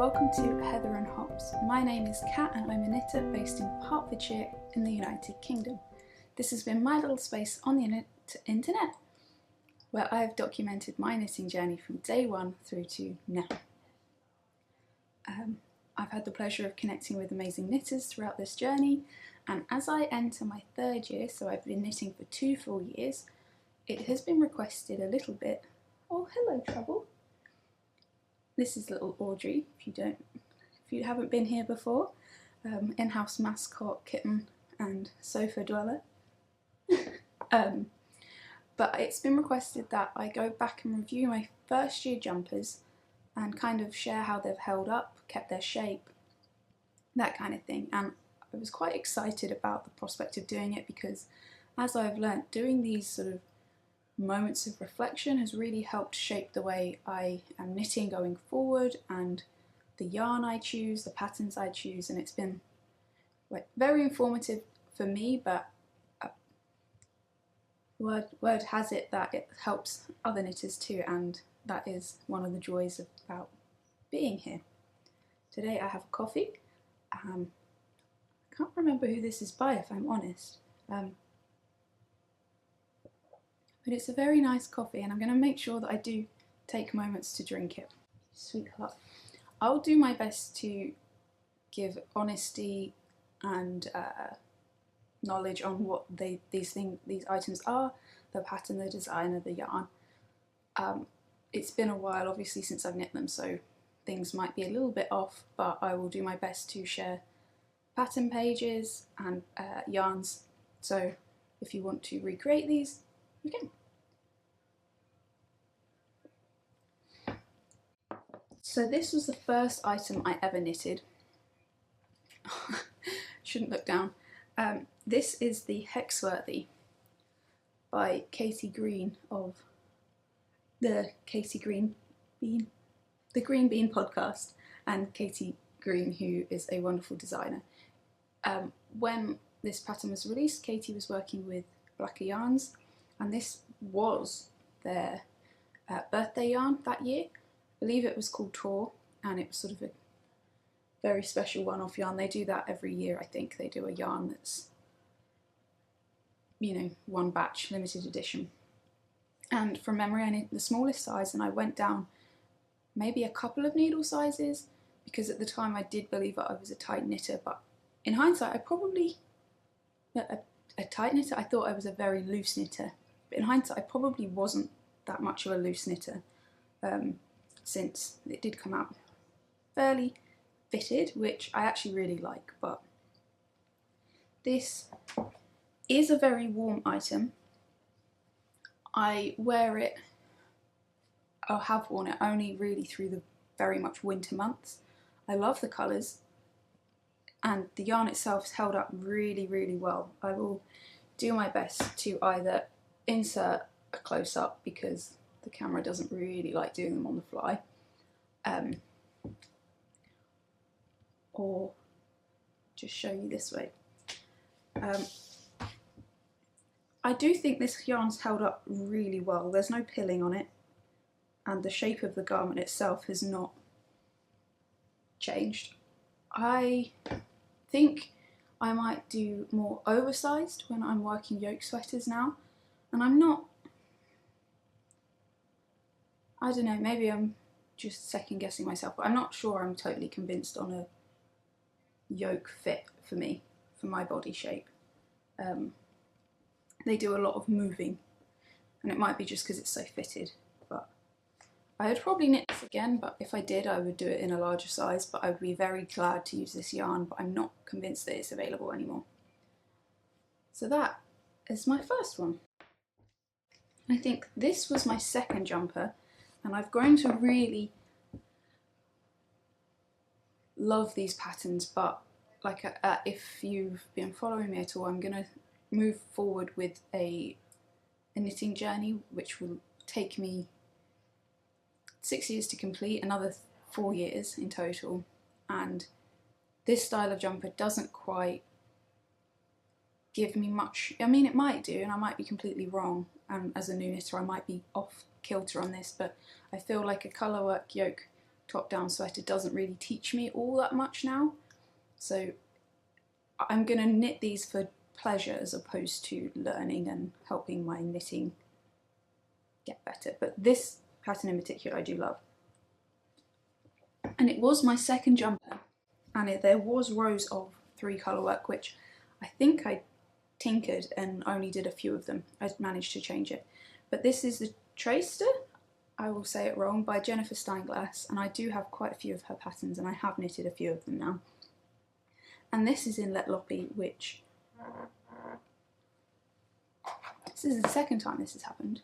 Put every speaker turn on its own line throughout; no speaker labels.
welcome to Heather and Hops. My name is Katt and I'm a knitter based in Hertfordshire in the United Kingdom. This has been my little space on the internet where I have documented my knitting journey from day one through to now. I've had the pleasure of connecting with amazing knitters throughout this journey, and as I enter my third year, so I've been knitting for 2 full years, it has been requested a little bit. Oh, hello Trouble. This is little Audrey, if you haven't been here before, in-house mascot, kitten and sofa dweller. But it's been requested that I go back and review my first year jumpers and kind of share how they've held up, kept their shape, that kind of thing. And I was quite excited about the prospect of doing it because, as I've learnt, doing these sort of moments of reflection has really helped shape the way I am knitting going forward, and the yarn I choose, the patterns I choose, and it's been very informative for me, but word has it that it helps other knitters too, and that is one of the joys about being here. Today I have a coffee. I can't remember who this is by, if I'm honest. But it's a very nice coffee, and I'm going to make sure that I do take moments to drink it. Sweetheart. I'll do my best to give honesty and knowledge on what these items are, the pattern, the design of the yarn. It's been a while, obviously, since I've knit them, so things might be a little bit off, but I will do my best to share pattern pages and yarns. So if you want to recreate these, you can. So this was the first item I ever knitted. Shouldn't look down. This is the Hexworthy by Katie Green of the Green Bean podcast, and Katie Green, who is a wonderful designer. When this pattern was released, Katie was working with Blacker Yarns, and this was their birthday yarn that year. I believe it was called Tor, and it was sort of a very special one-off yarn. They do that every year, I think. They do a yarn that's, you know, one batch, limited edition. And from memory, I knit the smallest size, and I went down maybe a couple of needle sizes, because at the time I did believe that I was a tight knitter, but in hindsight, a tight knitter, I thought I was a very loose knitter. But in hindsight, I probably wasn't that much of a loose knitter, since it did come out fairly fitted, which I actually really like. But this is a very warm item. I wear it, or have worn it, only really through the very much winter months. I love the colours, and the yarn itself has held up really, really well. I will do my best to either insert a close-up, because the camera doesn't really like doing them on the fly, or just show you this way. I do think this yarn's held up really well. There's no pilling on it, and the shape of the garment itself has not changed. I think I might do more oversized when I'm working yoke sweaters now, and I'm not, I don't know, maybe I'm just second guessing myself, but I'm not sure I'm totally convinced on a yoke fit for me, for my body shape. They do a lot of moving, and it might be just because it's so fitted, but I would probably knit this again, but if I did, I would do it in a larger size, but I would be very glad to use this yarn, but I'm not convinced that it's available anymore. So that is my first one. I think this was my second jumper, and I've grown to really love these patterns, but like if you've been following me at all, I'm going to move forward with a knitting journey which will take me 6 years to complete, another 4 years in total, and this style of jumper doesn't quite give me much. I mean, it might do, and I might be completely wrong, and as a new knitter I might be off kilter on this, but I feel like a colourwork yoke top-down sweater doesn't really teach me all that much now. So I'm going to knit these for pleasure as opposed to learning and helping my knitting get better. But this pattern in particular I do love. And it was my second jumper, and there was rows of 3 colour work, which I think I tinkered and only did a few of them. I managed to change it. But this is the Treysta, I will say it wrong, by Jennifer Steinglass, and I do have quite a few of her patterns, and I have knitted a few of them now. And this is in Lettlopi, which this is the second time this has happened.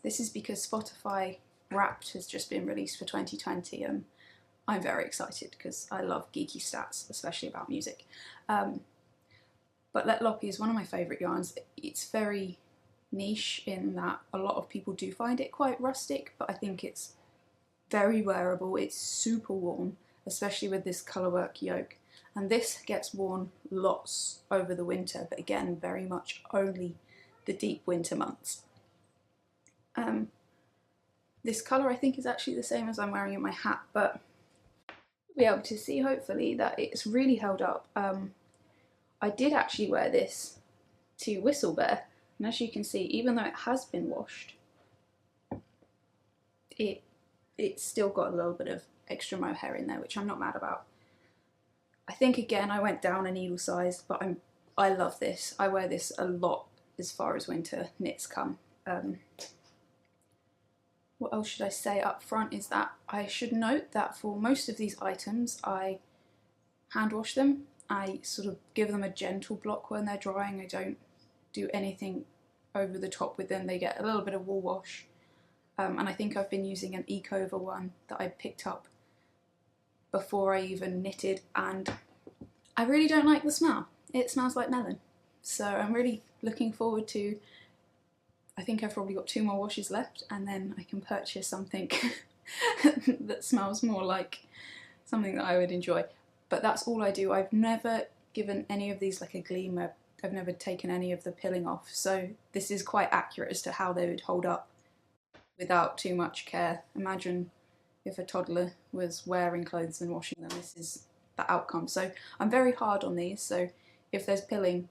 This is because Spotify Wrapped has just been released for 2020, and I'm very excited because I love geeky stats, especially about music. But Lettlopi is one of my favourite yarns. It's very niche in that a lot of people do find it quite rustic, but I think it's very wearable. It's super warm, especially with this colourwork yoke. And this gets worn lots over the winter, but again, very much only the deep winter months. This colour I think is actually the same as I'm wearing in my hat, but you'll be able to see hopefully that it's really held up. I did actually wear this to Whistle Bear, and as you can see, even though it has been washed, it's still got a little bit of extra mohair in there, which I'm not mad about. I think again I went down a needle size, but I love this. I wear this a lot as far as winter knits come. What else should I say up front is that I should note that for most of these items I hand wash them. I sort of give them a gentle block when they're drying. I don't do anything over the top with them. They get a little bit of wool wash. And I think I've been using an Ecover one that I picked up before I even knitted, and I really don't like the smell. It smells like melon. So I'm really looking forward to, I think I've probably got 2 more washes left, and then I can purchase something that smells more like something that I would enjoy. But that's all I do. I've never given any of these like a gleam. I've never taken any of the pilling off. So this is quite accurate as to how they would hold up without too much care. Imagine if a toddler was wearing clothes and washing them. This is the outcome. So I'm very hard on these. So if there's pilling,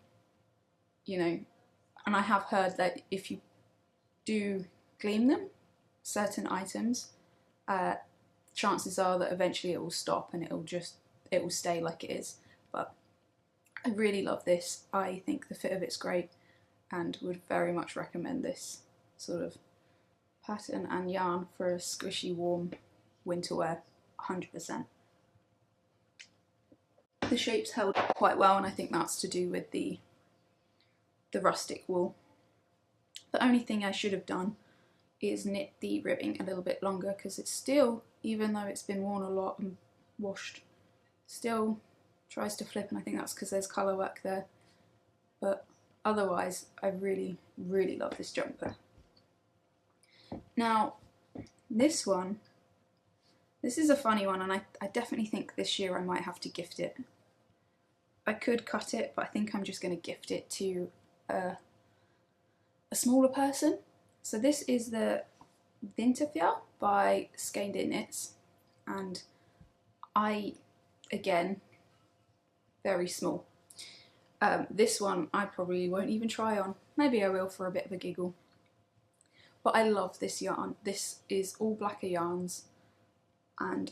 you know, and I have heard that if you do gleam them, certain items, chances are that eventually it will stop and it will stay like it is. But I really love this. I think the fit of it's great and would very much recommend this sort of pattern and yarn for a squishy, warm winter wear, 100%. The shape's held up quite well, and I think that's to do with the rustic wool. The only thing I should have done is knit the ribbing a little bit longer, because it's still, even though it's been worn a lot and washed, still tries to flip, and I think that's because there's colour work there. But otherwise, I really, really love this jumper. Now, this one, this is a funny one, and I definitely think this year I might have to gift it. I could cut it, but I think I'm just going to gift it to a smaller person. So this is the Vinterfjell by Skeined Knits, and again, very small. This one I probably won't even try on. Maybe I will for a bit of a giggle. But I love this yarn. This is all Blacker yarns, and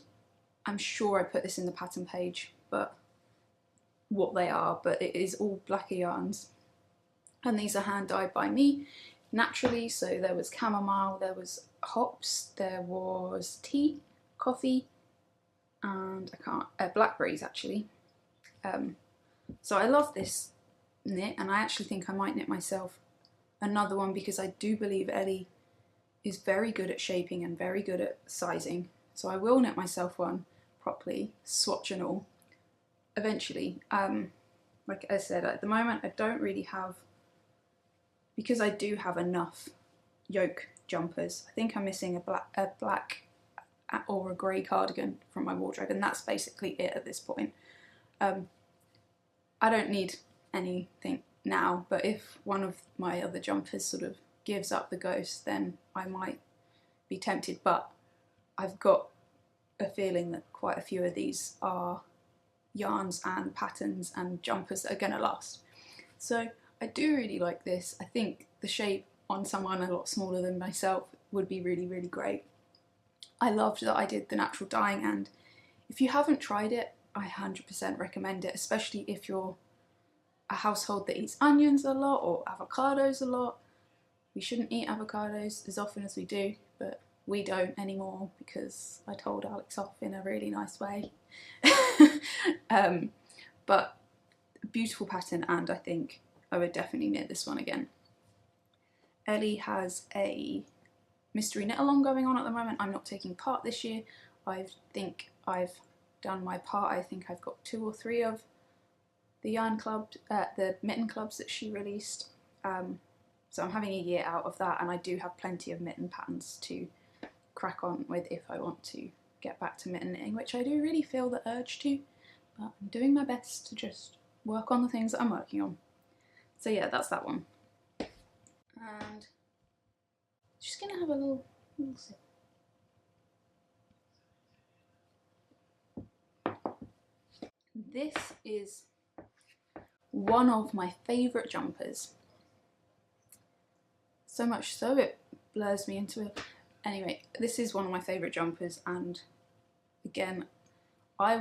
I'm sure I put this in the pattern page, but what they are, but it is all Blacker yarns. And these are hand dyed by me naturally. So there was chamomile, there was hops, there was tea, coffee, and blackberries actually. So I love this knit, and I actually think I might knit myself another one, because I do believe Ellie is very good at shaping and very good at sizing. So I will knit myself one properly, swatch and all, eventually. Like I said, at the moment I don't really have, because I do have enough yoke jumpers. I think I'm missing a black or a grey cardigan from my wardrobe, and that's basically it at this point. I don't need anything now, but if one of my other jumpers sort of gives up the ghost, then I might be tempted, but I've got a feeling that quite a few of these are yarns and patterns and jumpers that are going to last. So I do really like this. I think the shape on someone a lot smaller than myself would be really, really great. I loved that I did the natural dyeing, and if you haven't tried it, I 100% recommend it, especially if you're a household that eats onions a lot or avocados a lot. We shouldn't eat avocados as often as we do, but we don't anymore because I told Alex off in a really nice way. But beautiful pattern, and I think I would definitely knit this one again. Ellie has a mystery knit along going on at the moment. I'm not taking part this year. I think I've done my part. I think I've got 2 or 3 of the yarn club, the mitten clubs that she released. So I'm having a year out of that, and I do have plenty of mitten patterns to crack on with if I want to get back to mitten knitting, which I do really feel the urge to, but I'm doing my best to just work on the things that I'm working on. So yeah, that's that one. And just gonna have a little sip. This is one of my favourite jumpers. So much so it blurs me into it. Anyway, this is one of my favourite jumpers, and again, a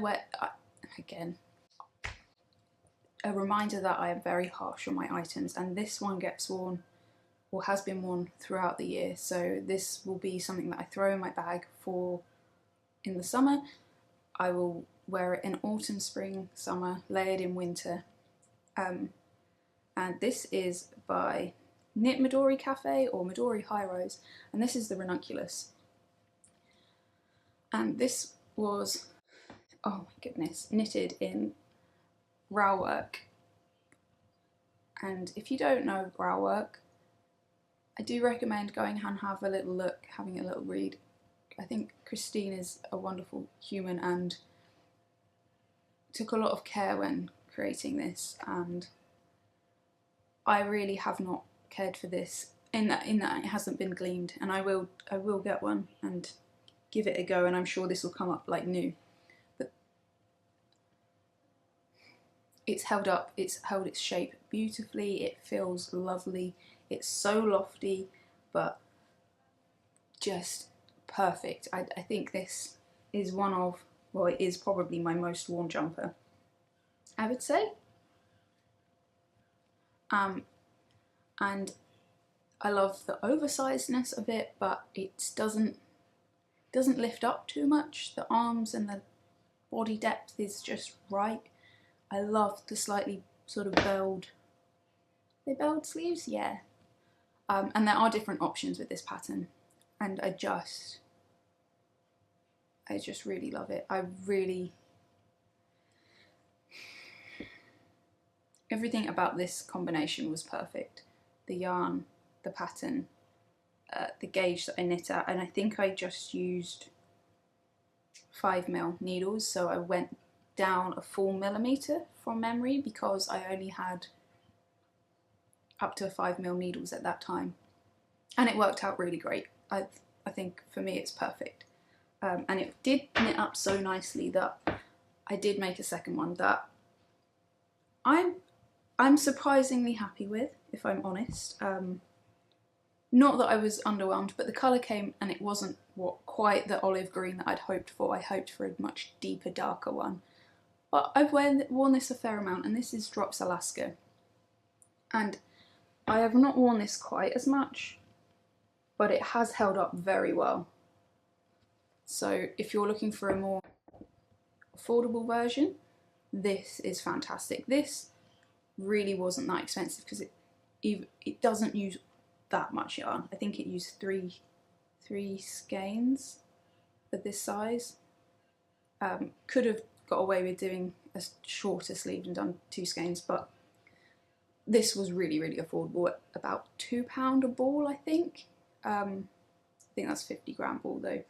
reminder that I am very harsh on my items, and this one gets worn, or has been worn throughout the year, so this will be something that I throw in my bag for in the summer. I will wear it in autumn, spring, summer, layered in winter. And this is by Knit Midori Cafe or Midori Hirosa, and this is the Ranunculus. And this was, oh my goodness, knitted in Brow work. And if you don't know Brow work, I do recommend going and have a little look, having a little read. I think Christine is a wonderful human and took a lot of care when creating this, and I really have not cared for this in that it hasn't been gleamed, and I will get one and give it a go, and I'm sure this will come up like new. But it's held up, it's held its shape beautifully, it feels lovely, it's so lofty but just perfect. I think this is one of, well, it is probably my most worn jumper, I would say. And I love the oversizedness of it, but it doesn't lift up too much. The arms and the body depth is just right. I love the slightly sort of belled sleeves, yeah. And there are different options with this pattern, and I just really love it. Everything about this combination was perfect. The yarn, the pattern, the gauge that I knit at, and I think I just used 5mm needles, so I went down a full millimetre from memory because I only had up to 5mm needles at that time, and it worked out really great. I think for me it's perfect, and it did knit up so nicely that I did make a second one that I'm surprisingly happy with, if I'm honest. Not that I was underwhelmed, but the colour came and it wasn't quite the olive green that I'd hoped for. I hoped for a much deeper, darker one. But I've worn this a fair amount, and this is Drops Alaska. And I have not worn this quite as much, but it has held up very well. So if you're looking for a more affordable version, this is fantastic. This really wasn't that expensive because it doesn't use that much yarn. I think it used three skeins of this size. Could have got away with doing a shorter sleeve and done 2 skeins, but this was really, really affordable at about £2 a ball, I think. I think that's 50g ball though.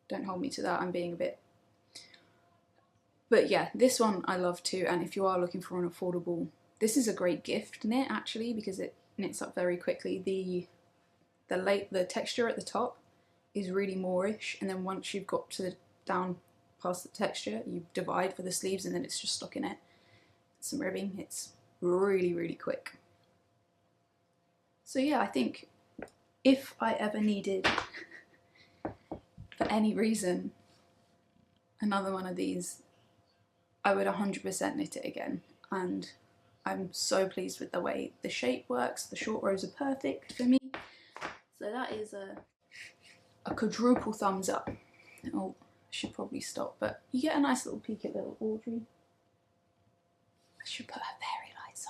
Don't hold me to that, I'm being a bit. But yeah, this one I love too, and if you are looking for an affordable, this is a great gift knit actually because it knits up very quickly. The texture at the top is really moorish, and then once you've got to the down past the texture, you divide for the sleeves and then it's just stuck in it. Some ribbing, it's really, really quick. So yeah, I think if I ever needed, for any reason, another one of these, I would 100% knit it again. And I'm so pleased with the way the shape works. The short rows are perfect for me. So that is a quadruple thumbs up. Oh, I should probably stop, but you get a nice little peek at little Audrey. I should put her fairy lights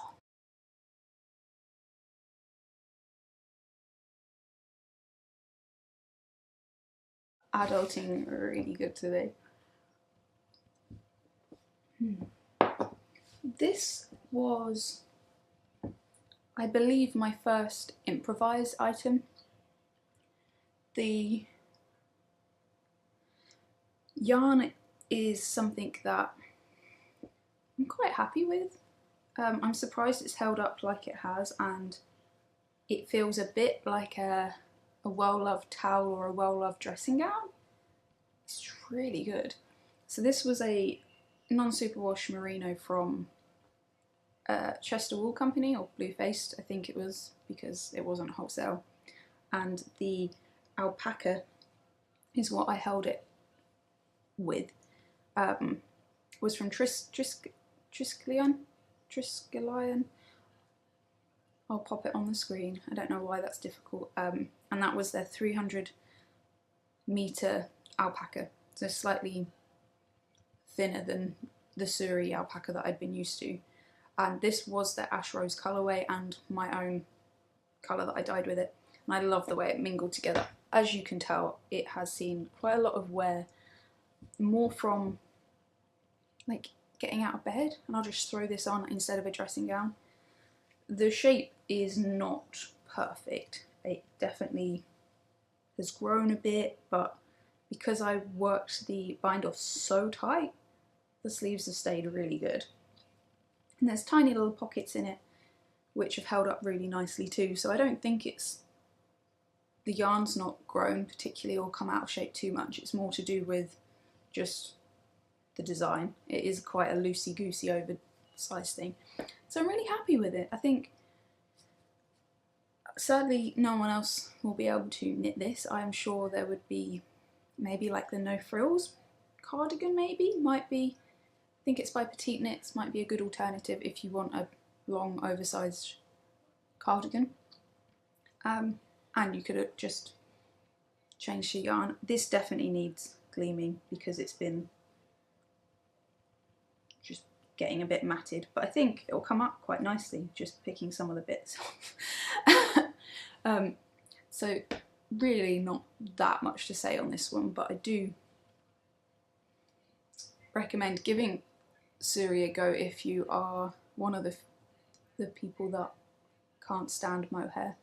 on. Adulting really good today. This was, I believe, my first improvised item. The yarn is something that I'm quite happy with. I'm surprised it's held up like it has, and it feels a bit like a well-loved towel or a well-loved dressing gown. It's really good. So this was a non-superwash merino from Chester Wool Company, or Blue Faced, I think it was, because it wasn't wholesale. And the alpaca is what I held it with. Was from Triskelion. I'll pop it on the screen. I don't know why that's difficult. And that was their 300 meter alpaca, so slightly thinner than the Soiree alpaca that I'd been used to. And this was the ash rose colourway and my own colour that I dyed with it. And I love the way it mingled together. As you can tell, it has seen quite a lot of wear, more from like getting out of bed, and I'll just throw this on instead of a dressing gown. The shape is not perfect. It definitely has grown a bit, but because I worked the bind off so tight, the sleeves have stayed really good. And there's tiny little pockets in it which have held up really nicely too, so I don't think it's, the yarn's not grown particularly or come out of shape too much. It's more to do with just the design. It is quite a loosey-goosey oversized thing. So I'm really happy with it. I think sadly no one else will be able to knit this. I'm sure there would be maybe like the No Frills cardigan, maybe, might be, I think it's by Petite Knits, might be a good alternative if you want a long oversized cardigan. And you could have just changed the yarn. This definitely needs gleaming because it's been just getting a bit matted, but I think it'll come up quite nicely just picking some of the bits off. So really not that much to say on this one, but I do recommend giving Soiree a go if you are one of the people that can't stand mohair.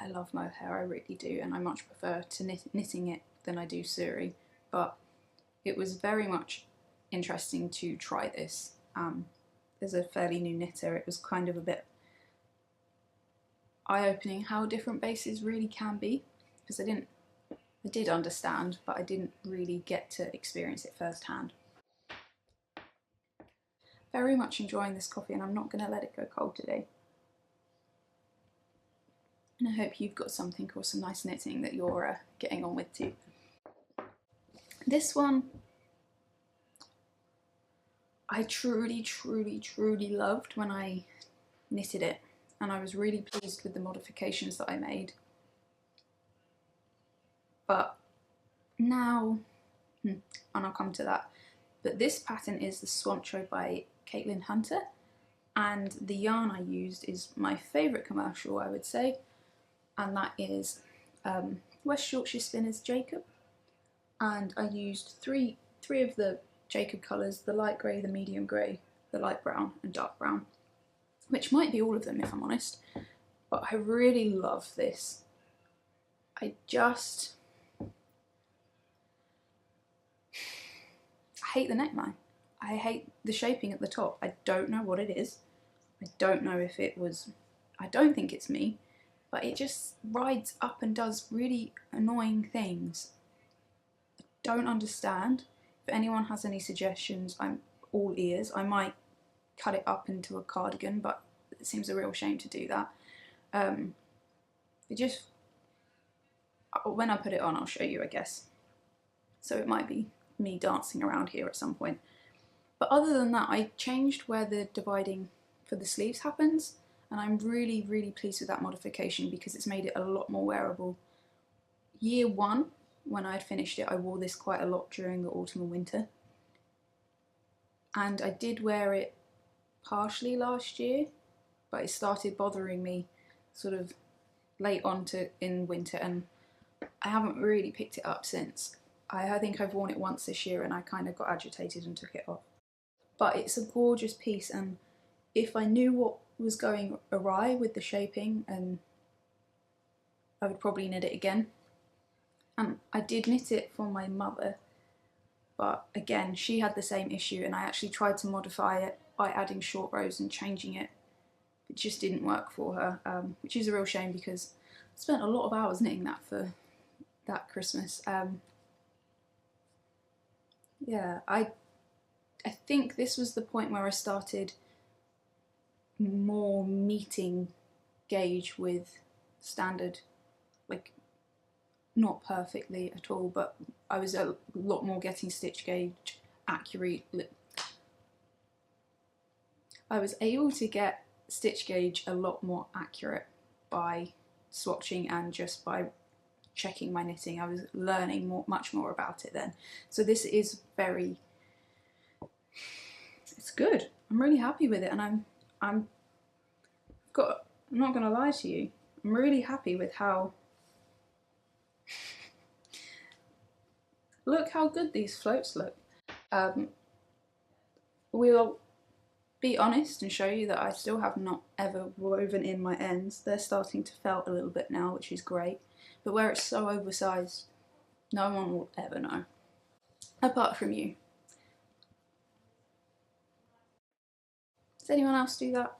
I love mohair, I really do, and I much prefer to knitting it than I do Soiree, but it was very much interesting to try this. As a fairly new knitter, it was kind of a bit eye-opening how different bases really can be, because I did understand, but I didn't really get to experience it firsthand. Very much enjoying this coffee, and I'm not going to let it go cold today. And I hope you've got something or some nice knitting that you're getting on with too. This one I truly, truly, truly loved when I knitted it, and I was really pleased with the modifications that I made. But now, and I'll come to that, but this pattern is the Swancho by Caitlin Hunter, and the yarn I used is my favourite commercial, I would say, and that is West Yorkshire Spinners Jacob. And I used three of the Jacob colours, the light grey, the medium grey, the light brown and dark brown, which might be all of them if I'm honest, but I really love this. I hate the neckline. I hate the shaping at the top. I don't know what it is. I don't know if it was, I don't think it's me, but it just rides up and does really annoying things. I don't understand. If anyone has any suggestions, I'm all ears. I might cut it up into a cardigan, but it seems a real shame to do that. It just, when I put it on, I'll show you, I guess. So it might be me dancing around here at some point. But other than that, I changed where the dividing for the sleeves happens, and I'm really, really pleased with that modification because it's made it a lot more wearable. Year one, when I'd finished it, I wore this quite a lot during the autumn and winter. And I did wear it partially last year, but it started bothering me sort of late on in winter, and I haven't really picked it up since. I think I've worn it once this year and I kind of got agitated and took it off. But it's a gorgeous piece, and if I knew what was going awry with the shaping, and I would probably knit it again. And I did knit it for my mother, but again she had the same issue, and I actually tried to modify it by adding short rows and changing it. It just didn't work for her, which is a real shame because I spent a lot of hours knitting that for that Christmas. Yeah, I think this was the point where I started more meeting gauge with standard, like not perfectly at all, but I was a lot more getting stitch gauge accurate. I was able to get stitch gauge a lot more accurate by swatching and just by checking my knitting. I was learning much more about it then. So this is very, it's good. I'm really happy with it, and I'm not gonna lie to you, I'm really happy with how, look how good these floats look. We'll be honest and show you that I still have not ever woven in my ends. They're starting to felt a little bit now, which is great. But where it's so oversized, no one will ever know. Apart from you. Does anyone else do that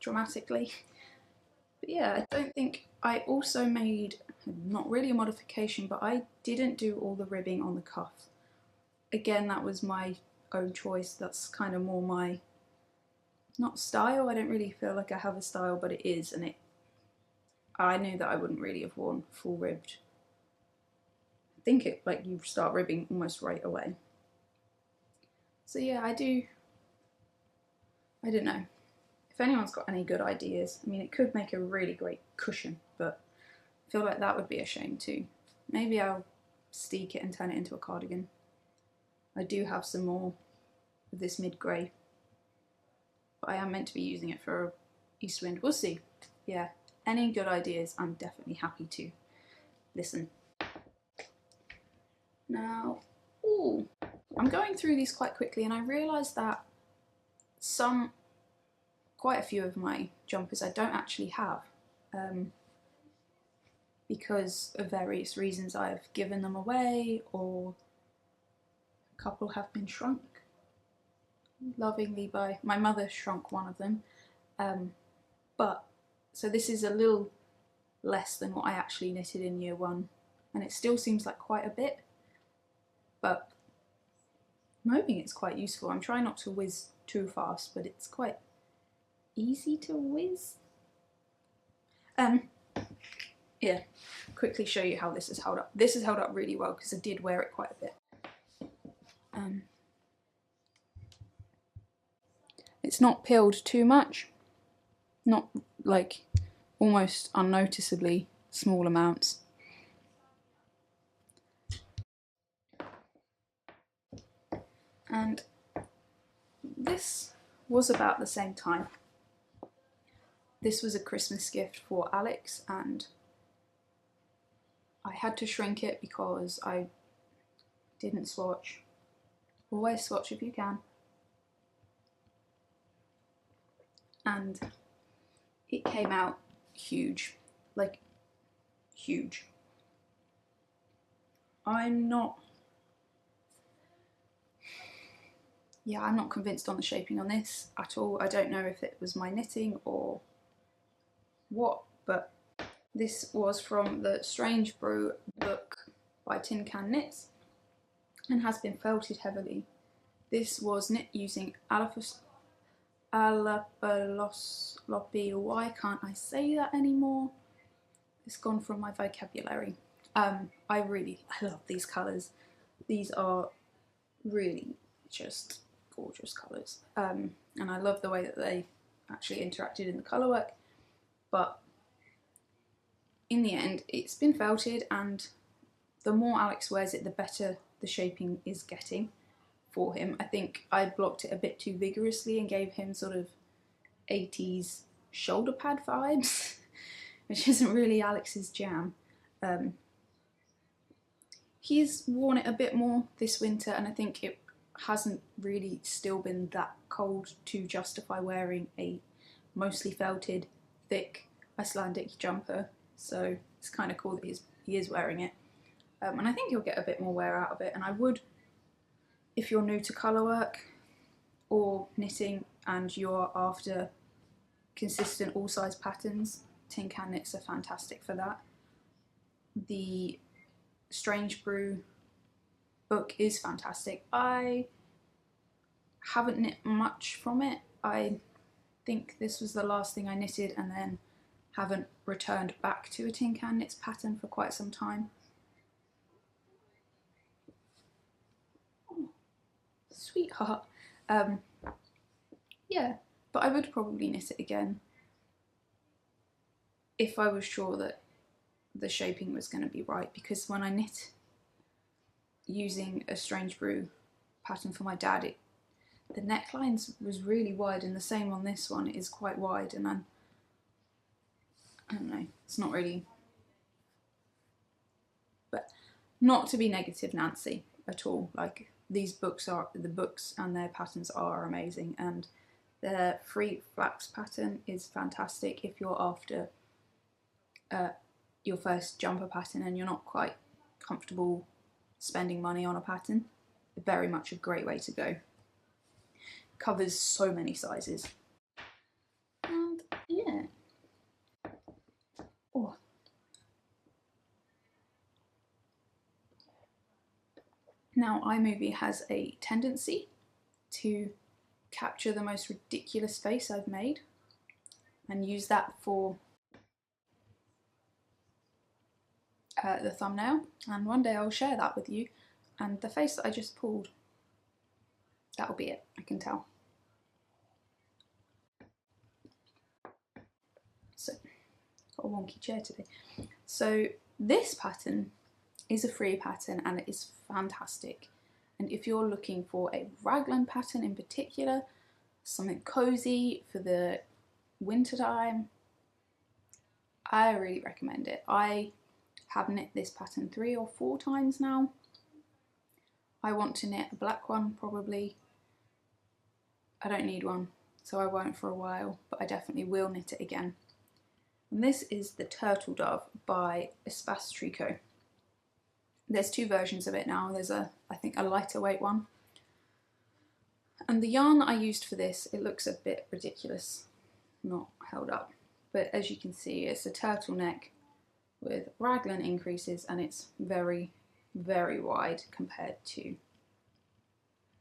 dramatically? But yeah, I don't think, I also made, not really a modification, but I didn't do all the ribbing on the cuff. Again, that was my own choice. That's kind of more my, not style, I don't really feel like I have a style, but it is, and I knew that I wouldn't really have worn full ribbed. I think it, like, you start ribbing almost right away. So yeah, I don't know. If anyone's got any good ideas, I mean, it could make a really great cushion, but I feel like that would be a shame too. Maybe I'll steek it and turn it into a cardigan. I do have some more of this mid-grey, but I am meant to be using it for east wind. We'll see. Yeah, any good ideas, I'm definitely happy to listen. Now, ooh, I'm going through these quite quickly, and I realised that quite a few of my jumpers I don't actually have, because of various reasons. I've given them away, or a couple have been shrunk lovingly by my mother. Shrunk one of them, but so this is a little less than what I actually knitted in year one, and it still seems like quite a bit, but I'm hoping it's quite useful. I'm trying not to whiz too fast, but it's quite easy to whiz. Yeah, quickly show you how this has held up. This has held up really well because I did wear it quite a bit. It's not peeled too much, not like almost unnoticeably small amounts. And this was about the same time. This was a Christmas gift for Alex, and I had to shrink it because I didn't swatch. Always swatch if you can. And it came out huge, like huge. I'm not convinced on the shaping on this at all. I don't know if it was my knitting or what but this was from the Strange Brew book by Tin Can Knits and has been felted heavily. This was knit using Alafosslopi. Why can't I say that anymore? It's gone from my vocabulary. I love these colours. These are really just gorgeous colours. And I love the way that they actually interacted in the colour work. But in the end, it's been felted, and the more Alex wears it, the better the shaping is getting for him. I think I blocked it a bit too vigorously and gave him sort of 80s shoulder pad vibes, which isn't really Alex's jam. He's worn it a bit more this winter, and I think it hasn't really still been that cold to justify wearing a mostly felted, thick Icelandic jumper. So it's kind of cool that he is wearing it. And I think you'll get a bit more wear out of it. And I would, if you're new to colour work or knitting and you're after consistent all size patterns, Tin Can Knits are fantastic for that. The Strange Brew book is fantastic. I haven't knit much from it. I think this was the last thing I knitted, and then haven't returned back to a Tin Can Knits pattern for quite some time. Oh, sweetheart. Yeah, but I would probably knit it again if I was sure that the shaping was going to be right, because when I knit using a Strange Brew pattern for my dad, the necklines was really wide, and the same on this one, it is quite wide, and I don't know, it's not really, but not to be negative Nancy at all. Like, these books are, the books and their patterns are amazing, and their free flax pattern is fantastic if you're after your first jumper pattern and you're not quite comfortable spending money on a pattern. Very much a great way to go. Covers so many sizes. And yeah. Oh. Now, iMovie has a tendency to capture the most ridiculous face I've made and use that for the thumbnail, and one day I'll share that with you, and the face that I just pulled, that'll be it, I can tell. So, got a wonky chair today. So this pattern is a free pattern and it is fantastic, and if you're looking for a raglan pattern in particular, something cozy for the winter time, I really recommend it. I have knit this pattern 3 or 4 times now. I want to knit a black one probably. I don't need one, so I won't for a while, but I definitely will knit it again. And this is the Turtle Dove by Espace Tricot. There's 2 versions of it now. There's I think a lighter weight one. And the yarn that I used for this, it looks a bit ridiculous, not held up. But as you can see, it's a turtleneck with raglan increases, and it's very, very wide compared to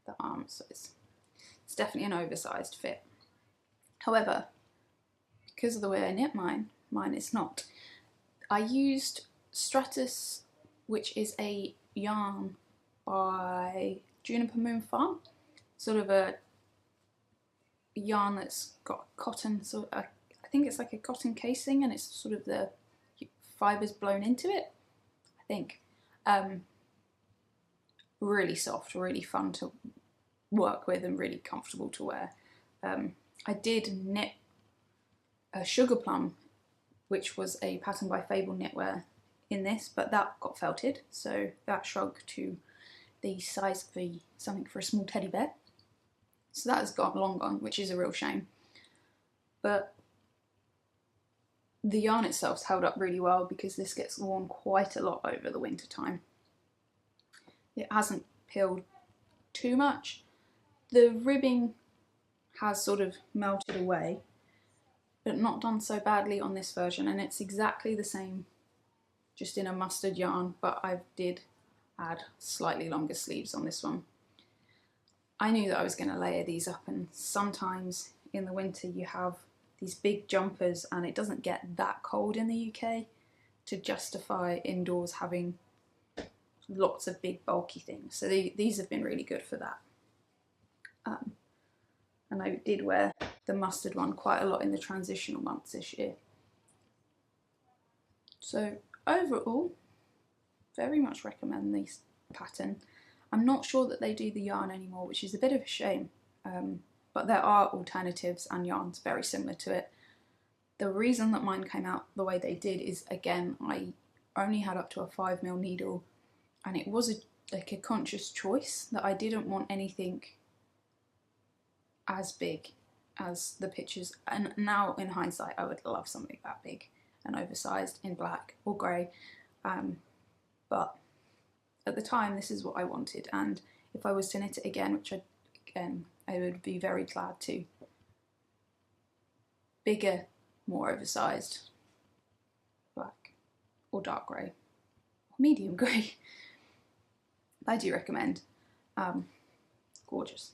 the arms, so it's definitely an oversized fit. However, because of the way I knit mine is not. I used Stratuss, which is a yarn by Juniper Moon Farm, sort of a yarn that's got cotton, so I think it's like a cotton casing, and it's sort of the fibres blown into it, I think. Really soft, really fun to work with, and really comfortable to wear. I did knit a Sugar Plum, which was a pattern by Fable Knitwear, in this, but that got felted, so that shrunk to the size of something for a small teddy bear. So that has long gone, which is a real shame. But the yarn itself's held up really well, because this gets worn quite a lot over the winter time. It hasn't peeled too much. The ribbing has sort of melted away, but not done so badly on this version, and it's exactly the same, just in a mustard yarn, but I did add slightly longer sleeves on this one. I knew that I was going to layer these up, and sometimes in the winter you have these big jumpers and it doesn't get that cold in the UK to justify indoors having lots of big bulky things. So these have been really good for that. And I did wear the mustard one quite a lot in the transitional months this year. So overall, very much recommend this pattern. I'm not sure that they do the yarn anymore, which is a bit of a shame, but there are alternatives and yarns very similar to it. The reason that mine came out the way they did is, again, I only had up to a 5mm needle, and it was like a conscious choice that I didn't want anything as big as the pictures, and now in hindsight I would love something that big and oversized in black or grey, but at the time this is what I wanted, and if I was to knit it again, which I would be very glad to, bigger, more oversized, black or dark grey, medium grey, I do recommend. Gorgeous.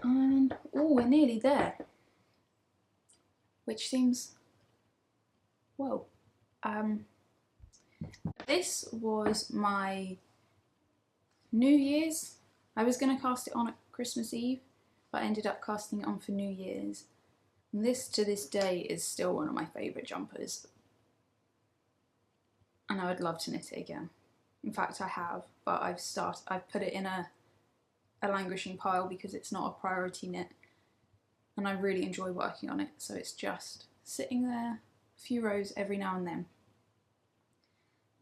And oh, we're nearly there, which seems, whoa. This was my New Year's. I was going to cast it on at Christmas Eve, but I ended up casting it on for New Year's. And this, to this day, is still one of my favourite jumpers. And I would love to knit it again. In fact, I have, but I've put it in a languishing pile because it's not a priority knit, and I really enjoy working on it, so it's just sitting there, a few rows every now and then.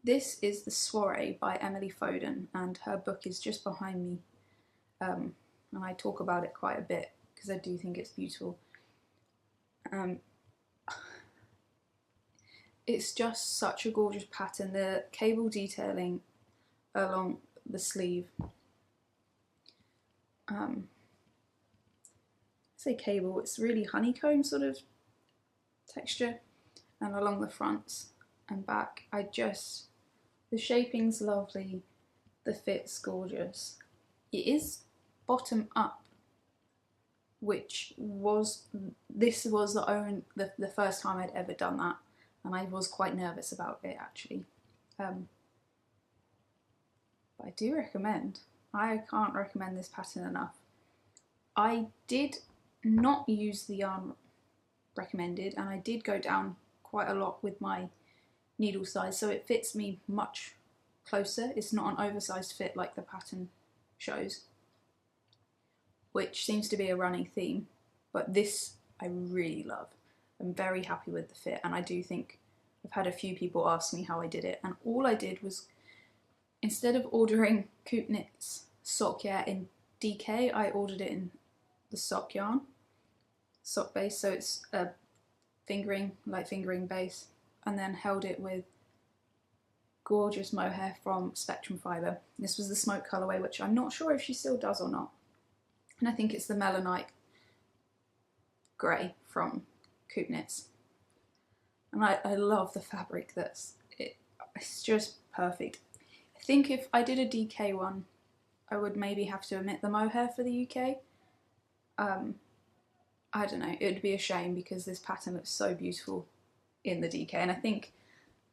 This is the Soiree by Emily Foden, and her book is just behind me, and I talk about it quite a bit because I do think it's beautiful. It's just such a gorgeous pattern. The cable detailing along the sleeve, I say cable, it's really honeycomb sort of texture, and along the fronts and back, the shaping's lovely, the fit's gorgeous. It is bottom up, which was, this was the first time I'd ever done that, and I was quite nervous about it actually. But I do recommend. I can't recommend this pattern enough. I did not use the yarn recommended, and I did go down quite a lot with my needle size, so it fits me much closer. It's not an oversized fit like the pattern shows, which seems to be a running theme, but this I really love. I'm very happy with the fit, and I do think I've had a few people ask me how I did it, and all I did was, instead of ordering Coop Knits sock yarn in DK, I ordered it in the sock yarn, sock base, so it's a light fingering base, and then held it with gorgeous mohair from Spectrum Fibre. This was the smoke colourway, which I'm not sure if she still does or not, and I think it's the Melanite grey from Coop Knits. And I love the fabric. It's just perfect. I think if I did a DK one, I would maybe have to omit the mohair for the UK. I don't know, it would be a shame because this pattern looks so beautiful in the DK, and I think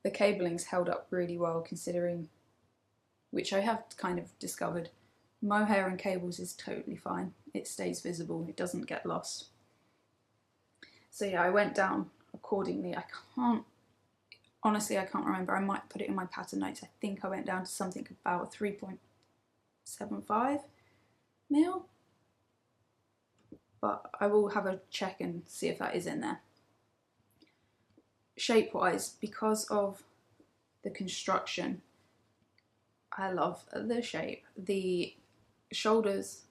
the cabling's held up really well considering, which I have kind of discovered, mohair and cables is totally fine. It stays visible, it doesn't get lost. So yeah, I went down accordingly. Honestly, I can't remember. I might put it in my pattern notes. I think I went down to something about 3.75 mil, but I will have a check and see if that is in there. Shape-wise, because of the construction, I love the shape. The shoulders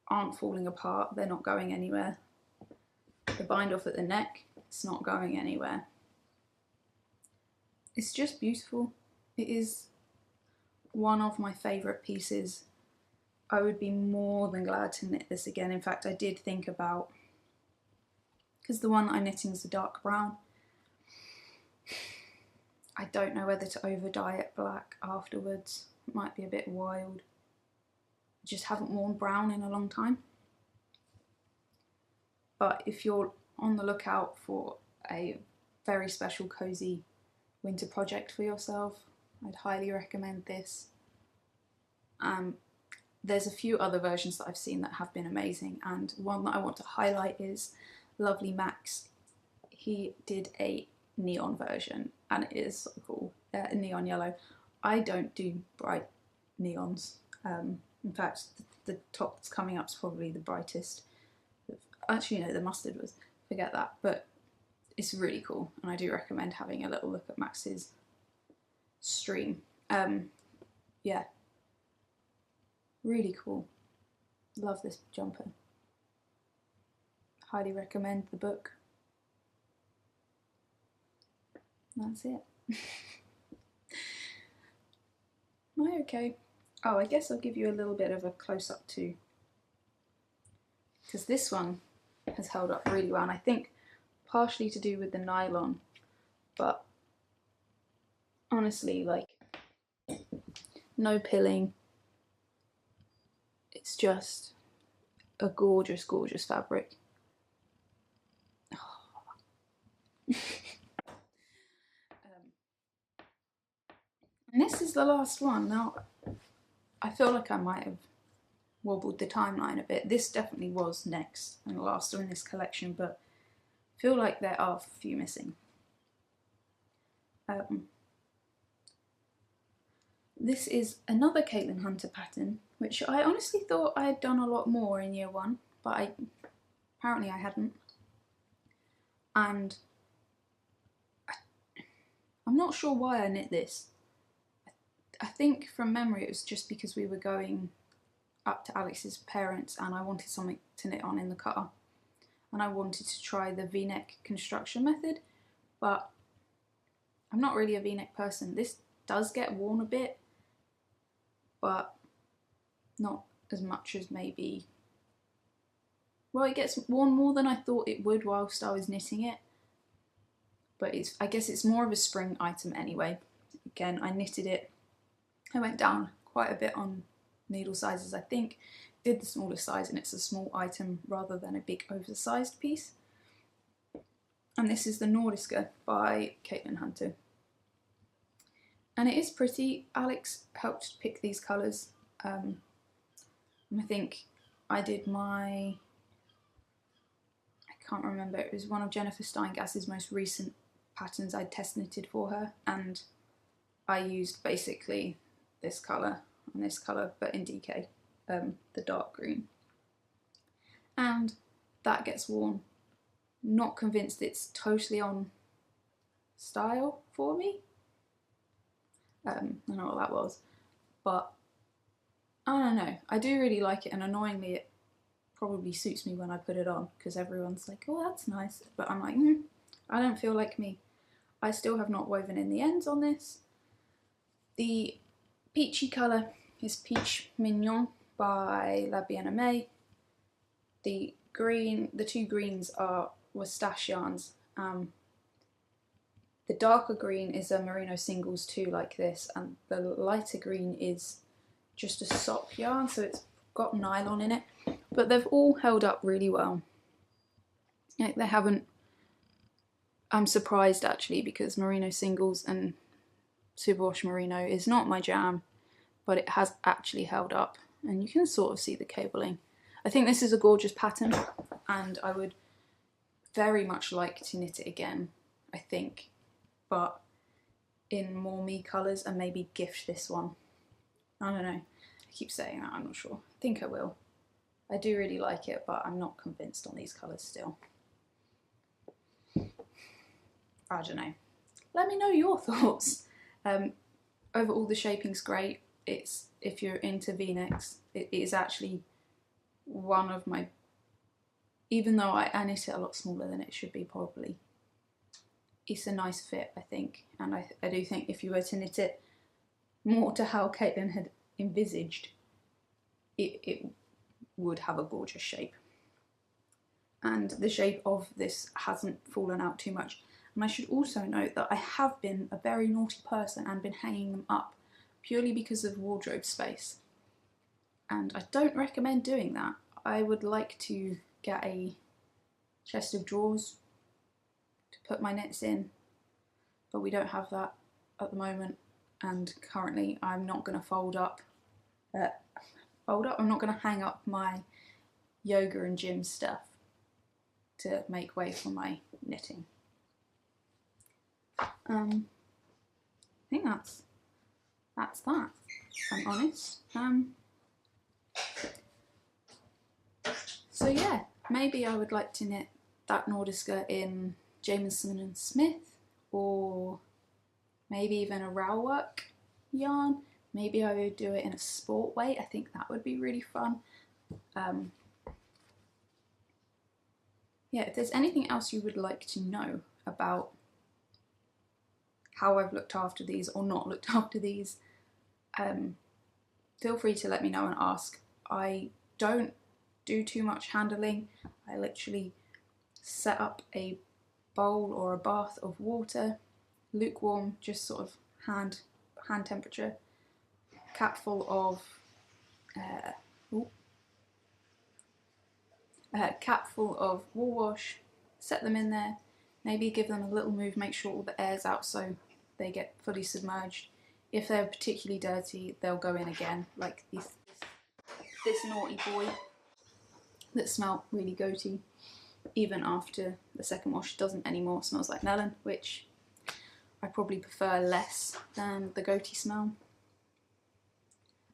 aren't falling apart, they're not going anywhere. The bind off at the neck, it's not going anywhere. It's just beautiful. It is one of my favourite pieces. I would be more than glad to knit this again. In fact, I did think about because the one that I'm knitting is a dark brown. I don't know whether to over dye it black afterwards. It might be a bit wild. I just haven't worn brown in a long time. But if you're on the lookout for a very special cozy winter project for yourself, I'd highly recommend this. There's a few other versions that I've seen that have been amazing, and one that I want to highlight is Lovely Max. He did a neon version and it is so cool, neon yellow. I don't do bright neons. In fact, the top that's coming up is probably the brightest. Actually no, the mustard was, forget that, but it's really cool and I do recommend having a little look at Max's stream. Yeah, really cool. Love this jumper. Highly recommend the book. That's it. Am I okay? Oh, I guess I'll give you a little bit of a close-up too, because this one has held up really well, and I think partially to do with the nylon, but honestly, like, no pilling. It's just a gorgeous, gorgeous fabric. And this is the last one. Now, I feel like I might have wobbled the timeline a bit. This definitely was next and last in this collection, but I feel like there are a few missing. This is another Caitlin Hunter pattern, which I honestly thought I had done a lot more in year one, but apparently I hadn't. And I'm not sure why I knit this. I think from memory it was just because we were going up to Alex's parents and I wanted something to knit on in the car. And I wanted to try the V-neck construction method, but I'm not really a V-neck person. This does get worn a bit, but not as much as maybe... Well, it gets worn more than I thought it would whilst I was knitting it. But I guess it's more of a spring item anyway. Again, I knitted it. I went down quite a bit on needle sizes, I think. Did the smallest size, and it's a small item rather than a big oversized piece. And this is the Nordiska by Caitlin Hunter. And it is pretty. Alex helped pick these colours. And I think I did I can't remember, it was one of Jennifer Steingass's most recent patterns I'd test knitted for her, and I used basically this colour and this colour, but in DK, the dark green. And that gets worn. Not convinced it's totally on style for me. I don't know what that was, but I don't know. I do really like it, and annoyingly it probably suits me when I put it on, because everyone's like, oh, that's nice, but I'm like, I don't feel like me. I still have not woven in the ends on this. The peachy colour is Peach Mignon by La Bien-Aimée. The two greens were Stash yarns. The darker green is a Merino Singles too, like this, and the lighter green is just a sock yarn, so it's got nylon in it. But they've all held up really well. Like, they haven't... I'm surprised actually, because Merino Singles and Superwash Merino is not my jam, but it has actually held up, and you can sort of see the cabling. I think this is a gorgeous pattern, and I would very much like to knit it again, I think, but in more me colours, and maybe gift this one. I don't know. I keep saying that, I'm not sure. I think I will. I do really like it, but I'm not convinced on these colours still. I don't know. Let me know your thoughts. Overall, the shaping's great. It's, if you're into V-necks, it is actually one of my, even though I knit it a lot smaller than it should be probably, it's a nice fit, I think. And I do think if you were to knit it more to how Caitlin had envisaged, it would have a gorgeous shape. and the shape of this hasn't fallen out too much. And I should also note that I have been a very naughty person and been hanging them up purely because of wardrobe space. And I don't recommend doing that. I would like to get a chest of drawers to put my knits in, but we don't have that at the moment. And currently I'm not going to fold up. I'm not going to hang up my yoga and gym stuff to make way for my knitting. I think that's that, if I'm honest. So yeah, maybe I would like to knit that Nordiska in Jameson and Smith, or maybe even a row work yarn. Maybe I would do it in a sport weight. I think that would be really fun. Yeah, if there's anything else you would like to know about how I've looked after these or not looked after these, feel free to let me know and ask. I don't do too much handling. I literally set up a bowl or a bath of water, lukewarm, just sort of hand temperature, cap full of wool wash, set them in there, maybe give them a little move, make sure all the air's out so they get fully submerged. If they're particularly dirty, they'll go in again, like this naughty boy that smelled really goaty. Even after the second wash, doesn't anymore, smells like melon, which I probably prefer less than the goatee smell.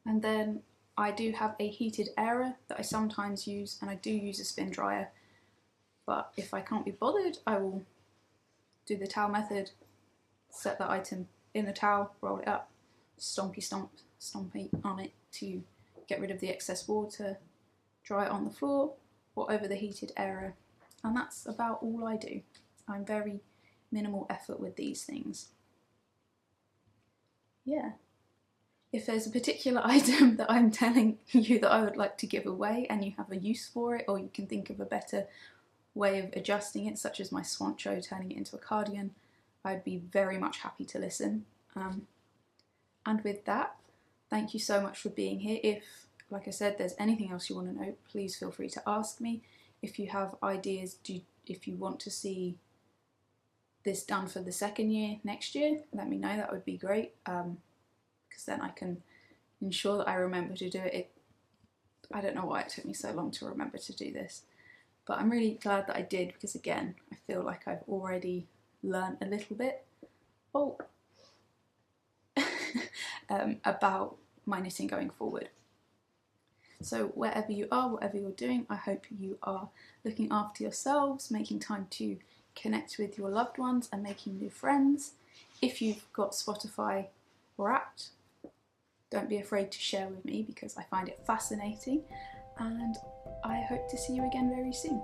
And then I do have a heated airer that I sometimes use, and I do use a spin dryer, but if I can't be bothered, I will do the towel method, set the item in the towel, roll it up, stompy on it to get rid of the excess water, dry it on the floor or over the heated airer, and that's about all I do. I'm very minimal effort with these things. Yeah. If there's a particular item that I'm telling you that I would like to give away and you have a use for it, or you can think of a better way of adjusting it, such as my swancho turning it into a cardigan, I'd be very much happy to listen. And with that, thank you so much for being here. If, like I said, there's anything else you want to know, please feel free to ask me. If you have ideas, if you want to see this done for the second year next year, let me know, that would be great, because then I can ensure that I remember to do it. I don't know why it took me so long to remember to do this, but I'm really glad that I did, because again, I feel like I've already learned a little bit about my knitting going forward. So wherever you are, whatever you're doing, I hope you are looking after yourselves, making time to connect with your loved ones and making new friends. If you've got Spotify Wrapped, don't be afraid to share with me, because I find it fascinating, and I hope to see you again very soon.